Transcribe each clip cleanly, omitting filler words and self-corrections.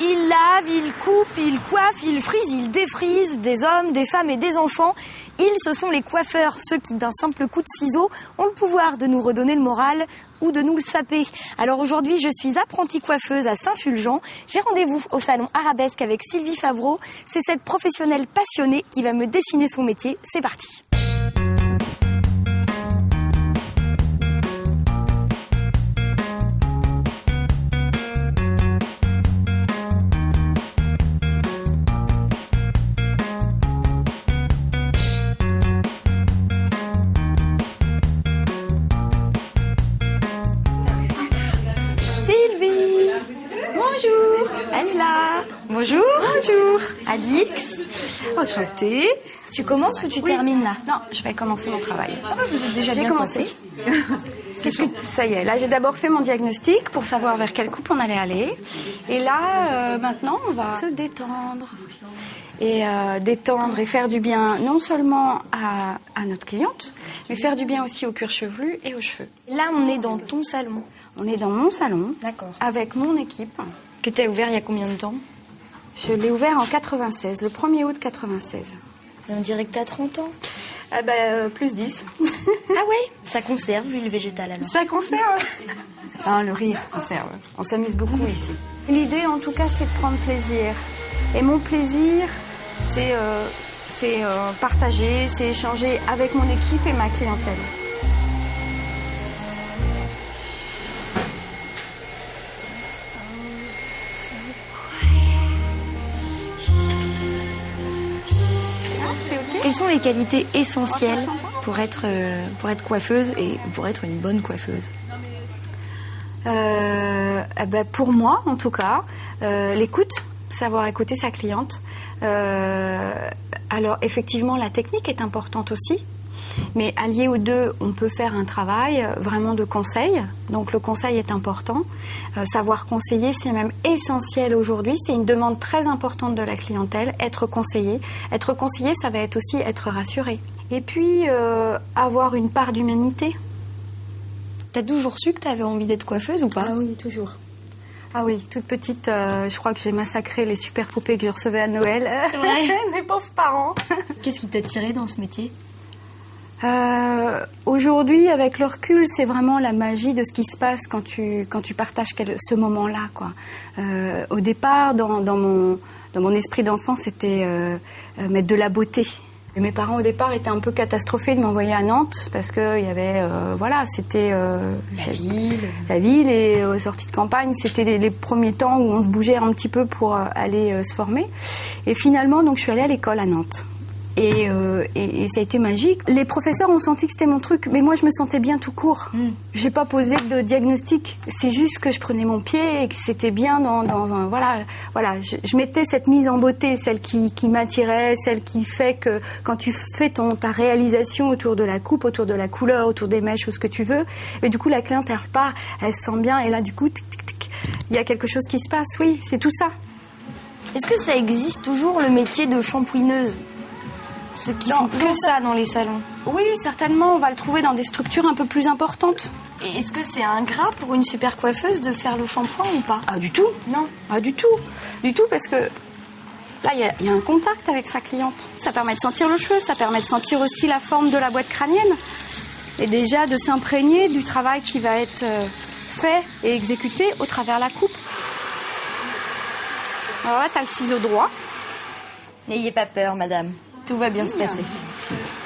Il lave, il coupe, il coiffe, il frise, il défrise des hommes, des femmes et des enfants. Ils, ce sont les coiffeurs, ceux qui, d'un simple coup de ciseau, ont le pouvoir de nous redonner le moral ou de nous le saper. Alors aujourd'hui, je suis apprentie coiffeuse à Saint-Fulgent. J'ai rendez-vous au salon Arabesque avec Sylvie Favreau. C'est cette professionnelle passionnée qui va me dessiner son métier. C'est parti. Bonjour. Elle est là. Bonjour. Bonjour. Alix. Enchantée. Tu commences ou tu termines là? Non, je vais commencer mon travail. Ah bah vous êtes déjà bien commencé. Ça y est, là j'ai d'abord fait mon diagnostic pour savoir vers quelle coupe on allait aller. Et là, maintenant, on va se détendre. Et détendre et faire du bien non seulement à notre cliente, mais faire du bien aussi au cuir chevelu et aux cheveux. Là, on est dans ton salon. On est dans mon salon, D'accord. avec mon équipe. Que tu as ouvert il y a combien de temps? Je l'ai ouvert en 96, le 1er août 96. On dirait que tu as 30 ans. Ah bah, plus 10. Ah ouais? Ça conserve l'huile végétale alors? Ça conserve. Ah, le rire conserve. On s'amuse beaucoup ici. L'idée, en tout cas, c'est de prendre plaisir. Et mon plaisir, c'est partager, c'est échanger avec mon équipe et ma clientèle. Quelles sont les qualités essentielles pour être coiffeuse et pour être une bonne coiffeuse? Pour moi, en tout cas, l'écoute, savoir écouter sa cliente. Alors, effectivement, la technique est importante aussi. Mais allié aux deux, on peut faire un travail vraiment de conseil. Donc le conseil est important. Savoir conseiller, c'est même essentiel aujourd'hui. C'est une demande très importante de la clientèle, être conseillé. Être conseillé, ça va être aussi être rassuré. Et puis, avoir une part d'humanité. T'as toujours su que t'avais envie d'être coiffeuse ou pas? Ah oui, toujours. Ah oui, toute petite, je crois que j'ai massacré les super poupées que je recevais à Noël. Ouais. Mes pauvres parents. Qu'est-ce qui t'a tiré dans ce métier? Aujourd'hui, avec le recul, c'est vraiment la magie de ce qui se passe quand tu partages ce moment-là, quoi. Au départ, dans mon esprit d'enfant, c'était mettre de la beauté. Et mes parents, au départ, étaient un peu catastrophés de m'envoyer à Nantes parce que il y avait, c'était la ville et sorties de campagne, c'était les premiers temps où on se bougeait un petit peu pour aller se former. Et finalement, donc, je suis allée à l'école à Nantes. Et ça a été magique. Les professeurs ont senti que c'était mon truc, mais moi je me sentais bien tout court. J'ai pas posé de diagnostic. C'est juste que je prenais mon pied et que c'était bien dans un voilà. Je mettais cette mise en beauté, celle qui m'attirait, celle qui fait que quand tu fais ta réalisation autour de la coupe, autour de la couleur, autour des mèches ou ce que tu veux, et du coup la cliente elle repart, elle se sent bien et là du coup il y a quelque chose qui se passe. Oui, c'est tout ça. Est-ce que ça existe toujours le métier de shampouineuse? Ceux qui font que ça dans les salons. Oui, certainement, on va le trouver dans des structures un peu plus importantes. Et est-ce que c'est ingrat pour une super coiffeuse de faire le shampoing ou pas? Ah, du tout. Non. Ah, du tout. Du tout, parce que là, il y a un contact avec sa cliente. Ça permet de sentir le cheveu, ça permet de sentir aussi la forme de la boîte crânienne. Et déjà de s'imprégner du travail qui va être fait et exécuté au travers la coupe. Alors là, tu as le ciseau droit. N'ayez pas peur, madame. Tout va bien se passer.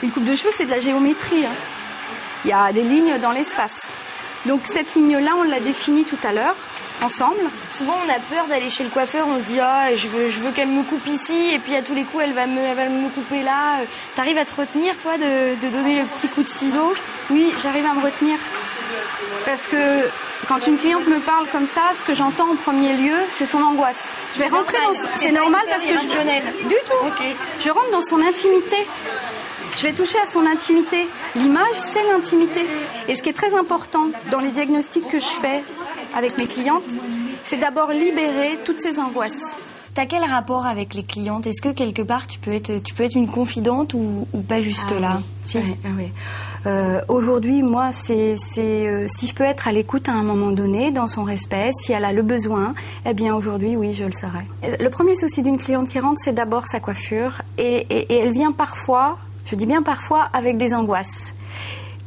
Une coupe de cheveux, c'est de la géométrie. Il y a des lignes dans l'espace. Donc cette ligne-là, on l'a définie tout à l'heure, ensemble. Souvent, on a peur d'aller chez le coiffeur. On se dit, je veux qu'elle me coupe ici. Et puis, à tous les coups, elle va me couper là. T'arrives à te retenir, toi, de donner le petit coup de ciseau? Oui, j'arrive à me retenir. Parce que quand une cliente me parle comme ça, ce que j'entends en premier lieu, c'est son angoisse. Je vais rentrer dans c'est normal parce que du tout. Okay. Je rentre dans son intimité. Je vais toucher à son intimité. L'image, c'est l'intimité. Et ce qui est très important dans les diagnostics que je fais avec mes clientes, c'est d'abord libérer toutes ces angoisses. T'as quel rapport avec les clientes? Est-ce que quelque part tu peux être une confidente ou pas jusque-là? Oui. Si. Oui. Aujourd'hui, moi, si je peux être à l'écoute à un moment donné, dans son respect, si elle a le besoin, eh bien aujourd'hui, oui, je le serai. Le premier souci d'une cliente qui rentre, c'est d'abord sa coiffure, et elle vient parfois, je dis bien parfois, avec des angoisses.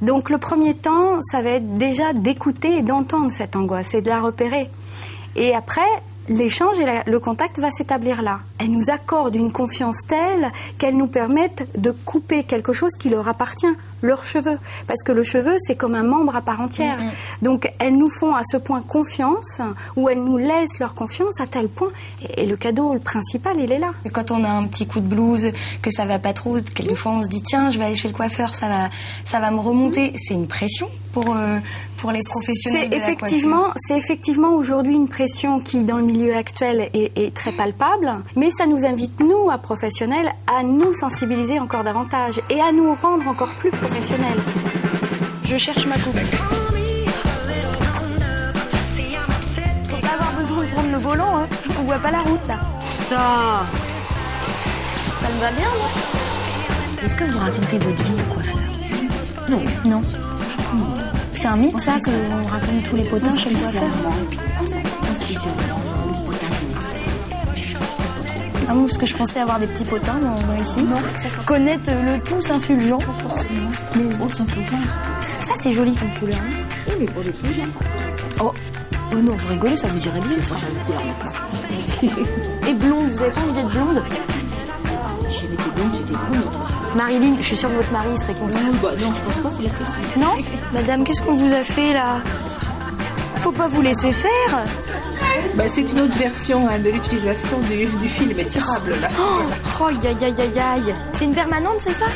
Donc le premier temps, ça va être déjà d'écouter et d'entendre cette angoisse et de la repérer. Et après, l'échange et le contact va s'établir là. Elle nous accorde une confiance telle qu'elle nous permette de couper quelque chose qui leur appartient, leurs cheveux. Parce que le cheveu, c'est comme un membre à part entière. Donc, elles nous font à ce point confiance, ou elles nous laissent leur confiance à tel point. Et le cadeau, le principal, il est là. Et quand on a un petit coup de blues, que ça va pas trop, quelquefois on se dit tiens, je vais aller chez le coiffeur, ça va me remonter. C'est une pression pour les professionnels de la coiffure. C'est effectivement aujourd'hui une pression qui, dans le milieu actuel, est très palpable. Mais ça nous invite, nous, à professionnels, à nous sensibiliser encore davantage et à nous rendre encore plus professionnels. Je cherche ma coupe. Faut pas avoir besoin de prendre le volant, hein. On voit pas la route, là. Ça me va bien, non? Est-ce que vous racontez votre vie au coiffeur? Non. C'est un mythe, ça, qu'on raconte tous les potins chez le coiffeur? Ah bon, parce que je pensais avoir des petits potins ici. Non. Connaître le tout Saint-Fulgent. Mais ça, c'est joli comme couleur. Hein. Oui, mais pour les plus jeunes. Oh non, vous rigolez, ça vous irait bien, ça. Et blonde, vous avez pas envie d'être blonde? J'ai été blonde, j'étais blonde. Marilyn, je suis sûre que votre mari serait content. Non, non, je pense pas qu'il apprécie. Non? Madame, qu'est-ce qu'on vous a fait, là? Faut pas vous laisser faire. C'est une autre version de l'utilisation du film étirable, là. Aïe. C'est une permanente, c'est ça?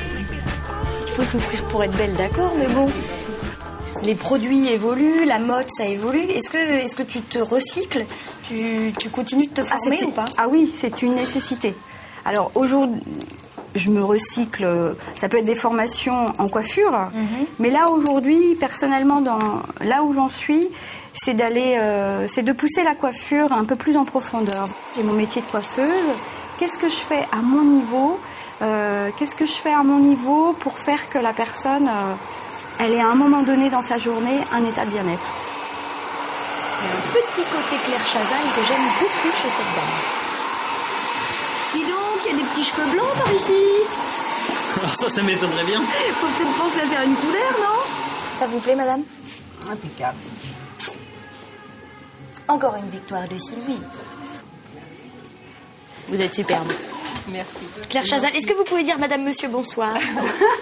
Il faut souffrir pour être belle, d'accord, mais bon. Les produits évoluent, la mode, ça évolue. Est-ce que tu te recycles? Tu continues de te former ou pas? Ah oui, c'est une nécessité. Alors aujourd'hui, je me recycle. Ça peut être des formations en coiffure, mais là aujourd'hui, personnellement, là où j'en suis, c'est de pousser la coiffure un peu plus en profondeur. J'ai mon métier de coiffeuse. Qu'est-ce que je fais à mon niveau pour faire que la personne, elle ait à un moment donné dans sa journée un état de bien-être. Il y a un petit côté Claire Chazal que j'aime beaucoup chez cette dame. Dis donc, il y a des petits cheveux blancs par ici. Alors ça m'étonnerait bien. Faut peut-être penser à faire une couleur, non? Ça vous plaît, madame? Impeccable. Encore une victoire de Sylvie. Vous êtes superbe. Merci. Claire Chazal, est-ce que vous pouvez dire madame, monsieur, bonsoir?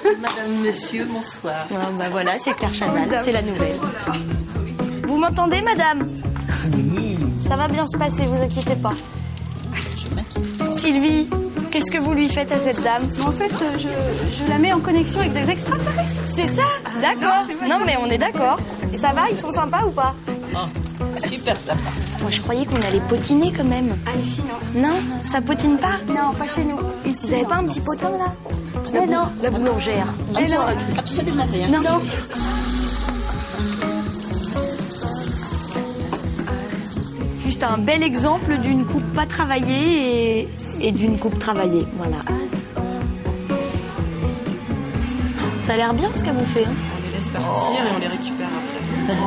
Madame, monsieur, bonsoir. Voilà, c'est Claire Chazal, c'est la nouvelle. Vous m'entendez, madame? Oui. Ça va bien se passer, vous inquiétez pas. Je m'inquiète. Sylvie, qu'est-ce que vous lui faites à cette dame? En fait, je la mets en connexion avec des extraterrestres. C'est ça? D'accord. Non, mais on est d'accord. Et ça va, ils sont sympas ou pas? Super sympa. Moi, je croyais qu'on allait potiner quand même. Ah, ici, non. Non, ça potine pas? Non, pas chez nous. Ici, Vous avez non. pas un petit potin, là? Non. La boulangère. Absolument rien. Non. Juste un bel exemple d'une coupe pas travaillée et d'une coupe travaillée. Voilà. Ça a l'air bien ce qu'elle vous fait. Hein. On les laisse partir et on les récupère après.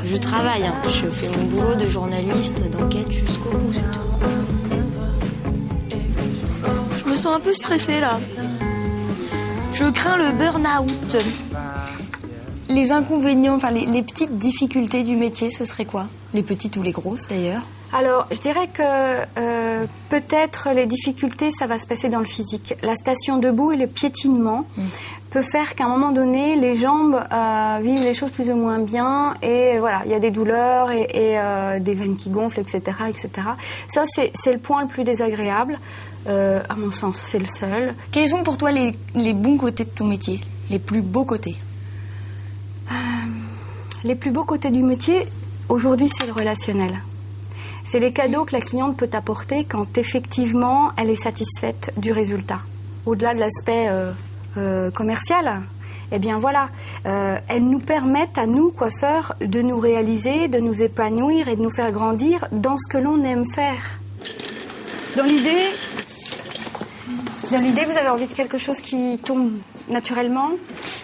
Je travaille, hein. Je fais mon boulot de journaliste, d'enquête jusqu'au bout, c'est tout. Je me sens un peu stressée là. Je crains le burn-out. Les inconvénients, enfin les petites difficultés du métier, ce serait quoi? Les petites ou les grosses d'ailleurs? Alors, je dirais que peut-être les difficultés, ça va se passer dans le physique. La station debout et le piétinement peut faire qu'à un moment donné, les jambes vivent les choses plus ou moins bien. Et voilà, il y a des douleurs et des veines qui gonflent, etc. etc. Ça, c'est le point le plus désagréable. À mon sens, c'est le seul. Quels sont pour toi les bons côtés de ton métier? Les plus beaux côtés? Les plus beaux côtés du métier, aujourd'hui, c'est le relationnel. C'est les cadeaux que la cliente peut apporter quand effectivement elle est satisfaite du résultat. Au-delà de l'aspect commercial, eh bien voilà, elles nous permettent à nous, coiffeurs, de nous réaliser, de nous épanouir et de nous faire grandir dans ce que l'on aime faire. Dans l'idée, Dans l'idée, vous avez envie de quelque chose qui tombe naturellement?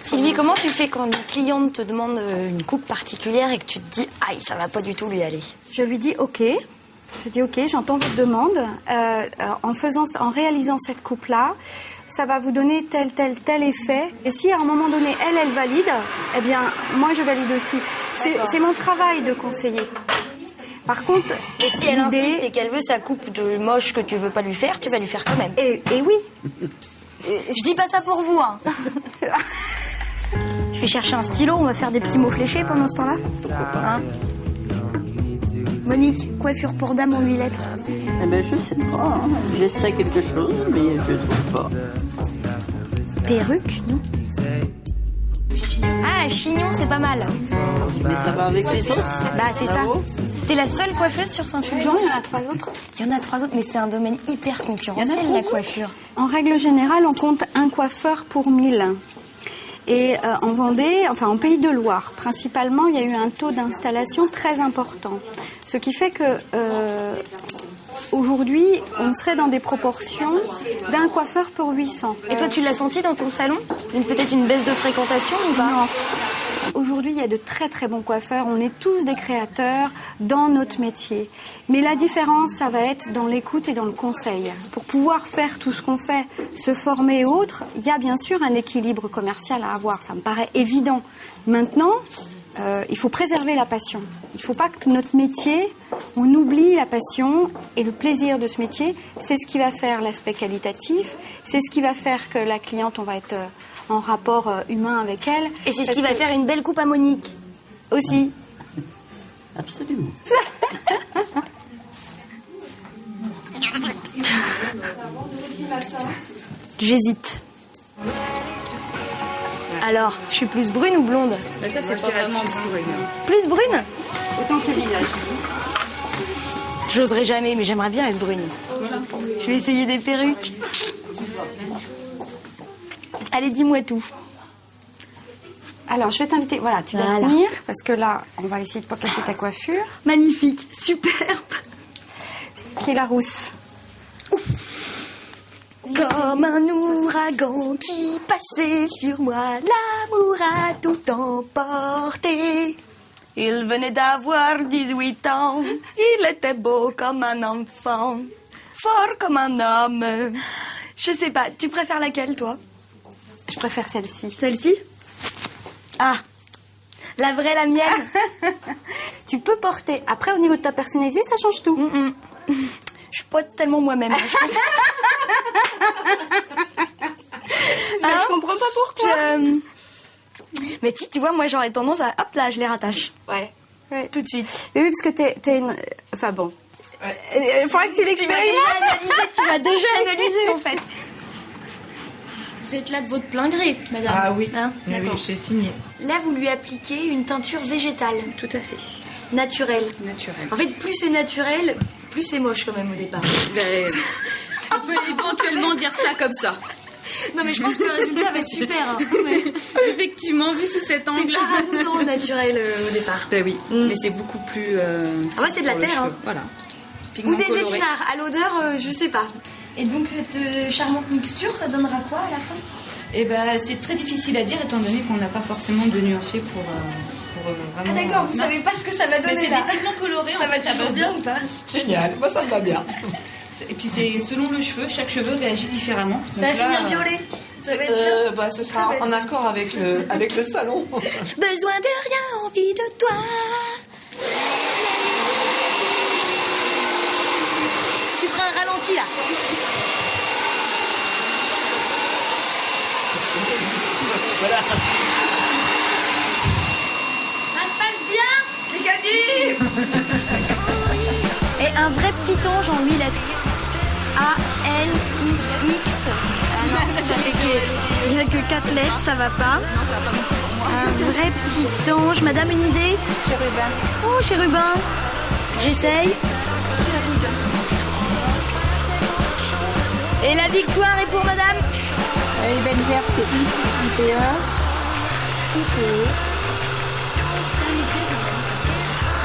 Sylvie, comment tu fais quand une cliente te demande une coupe particulière et que tu te dis « Aïe, ça va pas du tout lui aller ». Je lui dis OK. Je dis OK, j'entends votre demande. En réalisant cette coupe-là, ça va vous donner tel effet. Et si à un moment donné, elle valide, eh bien, moi, je valide aussi. C'est mon travail de conseiller. Par contre, et si elle insiste et qu'elle veut sa coupe de moche que tu veux pas lui faire, tu vas lui faire quand même. Et oui. Je dis pas ça pour vous, hein. Je vais chercher un stylo, on va faire des petits mots fléchés pendant ce temps-là. Hein? Monique, coiffure pour dame en 8 lettres. Eh ben, je sais pas. Hein. J'essaie quelque chose, mais je trouve pas. Perruque, non? Ah, chignon, c'est pas mal. Mais ça va avec les autres? Bah, c'est ça. T'es la seule coiffeuse sur Saint-Fulgent? Il y en a 3 autres. Il y en a 3 autres, mais c'est un domaine hyper concurrentiel, la coiffure. En règle générale, on compte un coiffeur pour 1000. Et en Vendée, enfin en Pays de Loire, principalement, il y a eu un taux d'installation très important. Ce qui fait que aujourd'hui, on serait dans des proportions d'un coiffeur pour 800. Et toi, tu l'as senti dans ton salon? Peut-être une baisse de fréquentation ou pas? Non. Aujourd'hui, il y a de très très bons coiffeurs. On est tous des créateurs dans notre métier. Mais la différence, ça va être dans l'écoute et dans le conseil. Pour pouvoir faire tout ce qu'on fait, se former et autres, il y a bien sûr un équilibre commercial à avoir. Ça me paraît évident. Maintenant, il faut préserver la passion. Il ne faut pas que notre métier, on oublie la passion et le plaisir de ce métier. C'est ce qui va faire l'aspect qualitatif. C'est ce qui va faire que la cliente, on va être en rapport humain avec elle. Et c'est ce qui va faire une belle coupe à Monique. Aussi. Absolument. J'hésite. Alors, je suis plus brune ou blonde? Mais ça, c'est pas vraiment brune. Plus brune? Autant que le visage. J'oserais jamais, mais j'aimerais bien être brune. Je vais essayer des perruques. Allez, dis-moi tout. Alors, je vais t'inviter. Voilà, tu vas venir, parce que là, on va essayer de pas casser ta coiffure. Magnifique, superbe. Qui est la rousse? Comme un ouragan qui passait sur moi, l'amour a tout emporté. Il venait d'avoir 18 ans, il était beau comme un enfant, fort comme un homme. Je sais pas, tu préfères laquelle, toi? Je préfère celle-ci. Celle-ci? Ah, la vraie, la mienne. Tu peux porter. Après, au niveau de ta personnalité, ça change tout. Je suis pas tellement moi-même. Hein, je comprends pas pourquoi. Mais tu vois, moi j'aurais tendance à... Hop là, je les rattache. Ouais. Tout de suite. Mais oui, parce que t'es une... Enfin bon. Il faudra que tu l'expérimentes. Tu m'as déjà analysé en fait. Vous êtes là de votre plein gré, madame. Ah oui. Hein, d'accord. Oui, j'ai signé. Là, vous lui appliquez une teinture végétale. Tout à fait. Naturelle. Naturel. En fait, plus c'est naturel, plus c'est moche quand même au départ. On peut éventuellement dire ça comme ça. Non mais je pense que le résultat va être super. Hein. Mais... Effectivement, vu sous cet angle. C'est pas ragoûtant le naturel au départ. Ben oui, mais c'est beaucoup plus... ah ouais, c'est de la terre. Hein. Voilà. Ou des épinards. À l'odeur, je sais pas. Et donc cette charmante mixture, ça donnera quoi à la fin? Eh ben, c'est très difficile à dire étant donné qu'on n'a pas forcément de nuancier pour vraiment... Ah d'accord, vous savez pas ce que ça va donner. Mais c'est là. des pigments colorés. Ça va toujours bien ou pas? Génial, moi ça me va bien. Et puis c'est selon le cheveu, chaque cheveu réagit différemment. Ça va finir violet. Ça va être Ce sera en accord avec le salon. Besoin de rien, envie de toi. Tu feras un ralenti là. Voilà. Ça se passe bien, les caddies. Et un vrai petit ange en 8 lettres. A-L-I-X. Ah non, ça fait que... il n'y a que 4 lettres, ça va pas. Un vrai petit ange. Madame, une idée? Chérubin. Oh, chérubin. J'essaye. Et la victoire est pour madame? Benvert, c'est IPE.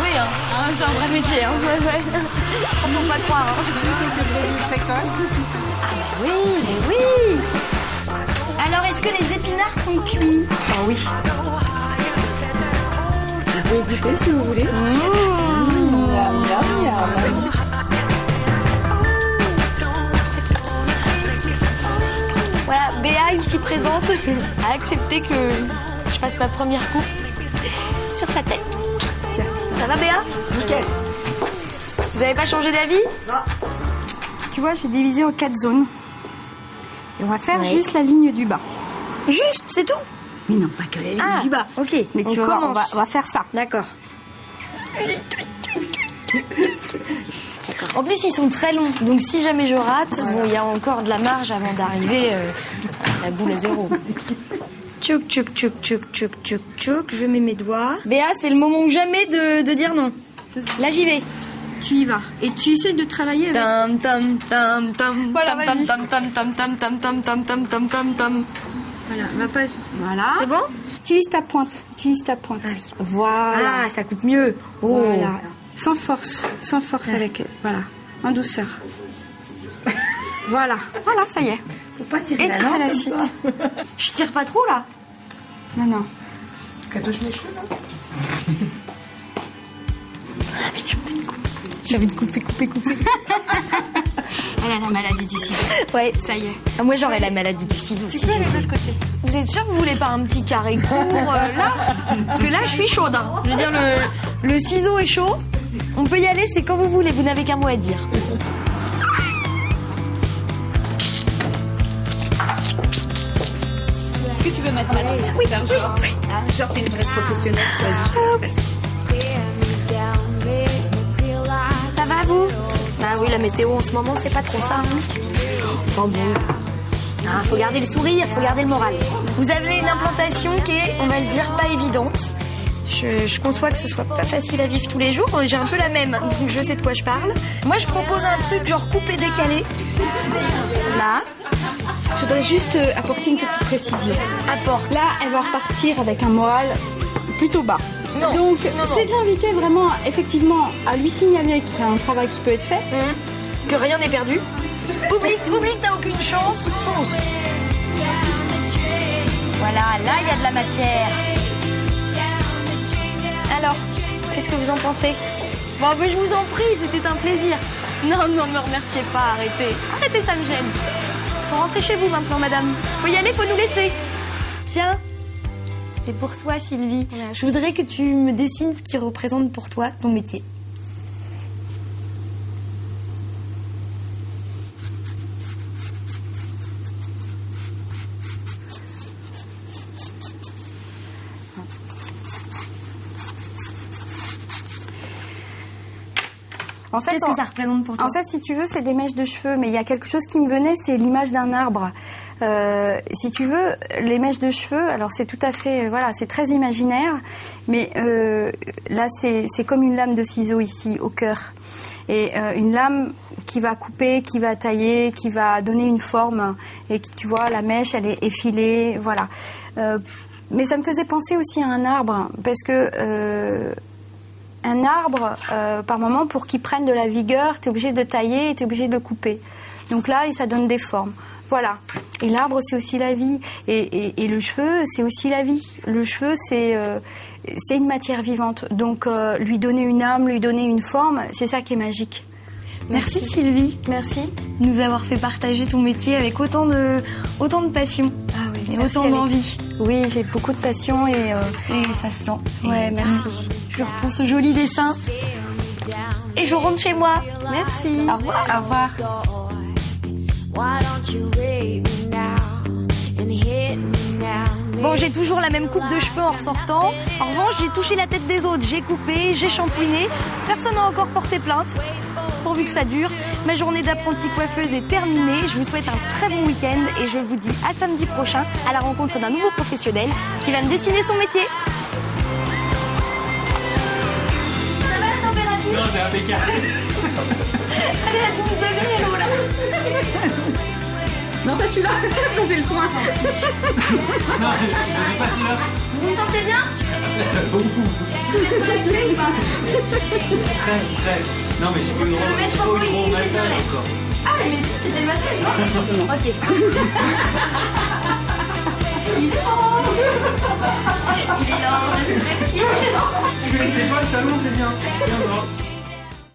Oui, hein. C'est un vrai métier. Hein. Faut pas croire. Hein. Quelques précoce. Oui, mais oui. Alors, est-ce que les épinards sont cuits? Ah oui. Vous pouvez goûter si vous voulez. Miam, miam, miam. Voilà, Béa, ici présente, a accepté que je fasse ma première coupe sur sa tête. Tiens. Ça va, Béa? Nickel. Vous n'avez pas changé d'avis? Non. Tu vois, j'ai divisé en 4 zones. Et on va faire Ouais. juste la ligne du bas. Juste, c'est tout? Mais non, pas que la ligne du bas. Ok. Mais tu vas voir, commence. on va faire ça. D'accord. En plus, ils sont très longs, donc si jamais je rate, bon, il y a encore de la marge avant d'arriver à la boule à zéro. Tchouk, tchouk, tchouk, tchouk, tchouk, tchouk, tchouk, je mets mes doigts. Béa, c'est le moment ou jamais de dire non. Là, j'y vais. Tu y vas. Et tu essaies de travailler avec... Tam tam tam tam Voilà, tam vas-y. tam tam tam tam tam tam tam tam tam tam tam. Voilà, va pas... Voilà. C'est bon? Utilise ta pointe. Utilise ta pointe. Voilà. Ah, ça coupe mieux. Oh. Voilà. Sans force. Sans force avec... Voilà. En douceur. Voilà. Voilà, ça y est. Faut pas tirer Et la tu fais langue la comme suite. ça. Je tire pas trop là. Non, non. Qu'elle touche mes cheveux, là. J'ai envie de couper. Elle a la maladie du ciseau. Ouais. Ça y est. Ah, moi, j'aurais la maladie du ciseau. Tu si peux je aller de veux. l'autre côté. Vous êtes sûr que vous voulez pas un petit carré court là? Parce que là, je suis chaude. Hein. Je veux dire, le ciseau est chaud. On peut y aller, c'est quand vous voulez. Vous n'avez qu'un mot à dire. Est-ce que tu veux mettre ma tête? Oui, genre t'es une vraie professionnelle. Vas-y. Ça va, vous? Ah oui, la météo en ce moment, c'est pas trop ça. Hein. Enfin bon. Ah, faut garder le sourire, faut garder le moral. Vous avez une implantation qui est, on va le dire, pas évidente. Je conçois que ce soit pas facile à vivre tous les jours. J'ai un peu la même, donc je sais de quoi je parle. Moi, je propose un truc genre coupé-décalé. Là. Je voudrais juste apporter une petite précision. Apporte. Là, elle va repartir avec un moral plutôt bas. Non. Donc, Non. c'est de l'inviter vraiment, effectivement, à lui signaler qu'il y a un travail qui peut être fait. Que rien n'est perdu. Oublie que t'as aucune chance, fonce. Voilà, là il y a de la matière. Alors, qu'est-ce que vous en pensez? Bon, mais je vous en prie, c'était un plaisir. Non, me remerciez pas, arrêtez. Arrêtez, ça me gêne. Faut rentrer chez vous maintenant, madame. Faut y aller, faut nous laisser. Tiens, c'est pour toi, Sylvie. Je voudrais que tu me dessines ce qui représente pour toi ton métier. En fait, Qu'est-ce que ça représente pour toi? En fait, si tu veux, c'est des mèches de cheveux, mais il y a quelque chose qui me venait, c'est l'image d'un arbre. Si tu veux, les mèches de cheveux, alors c'est tout à fait, voilà, c'est très imaginaire, mais là, c'est comme une lame de ciseau ici, au cœur. Et une lame qui va couper, qui va tailler, qui va donner une forme, et qui, tu vois, la mèche, elle est effilée, voilà. Mais ça me faisait penser aussi à un arbre, parce que... un arbre, par moment, pour qu'il prenne de la vigueur, tu es obligé de tailler et tu es obligé de le couper. Donc là, ça donne des formes. Voilà. Et l'arbre, c'est aussi la vie. Et le cheveu, c'est aussi la vie. Le cheveu, c'est une matière vivante. Donc, lui donner une âme, lui donner une forme, c'est ça qui est magique. Merci Sylvie. Merci. De nous avoir fait partager ton métier avec autant de passion. Ah oui, et merci, autant d'envie. Oui, j'ai beaucoup de passion et ça se sent. ouais, merci. Je reprends ce joli dessin et je rentre chez moi. Merci. Au revoir. Au revoir. Bon, j'ai toujours la même coupe de cheveux en ressortant. En revanche, j'ai touché la tête des autres. J'ai coupé, j'ai shampouiné. Personne n'a encore porté plainte. Pourvu que ça dure. Ma journée d'apprentie coiffeuse est terminée. Je vous souhaite un très bon week-end et je vous dis à samedi prochain à la rencontre d'un nouveau professionnel qui va me dessiner son métier. Ça va la température? Non, c'est impeccable. Elle est à 12 degrés l'eau là. Non, pas celui-là. Ça, c'est le soin. Non, je ne pas celui-là. Vous vous sentez bien? Très. Non, mais j'ai pas eu le droit Le mettre en haut ici, c'est bien massage laid. encore. Ah, mais si, c'était le massage, non? Ok. Il est lent. Il est lent, c'est très petit. Je connaissais pas le salon, c'est bien. C'est bien,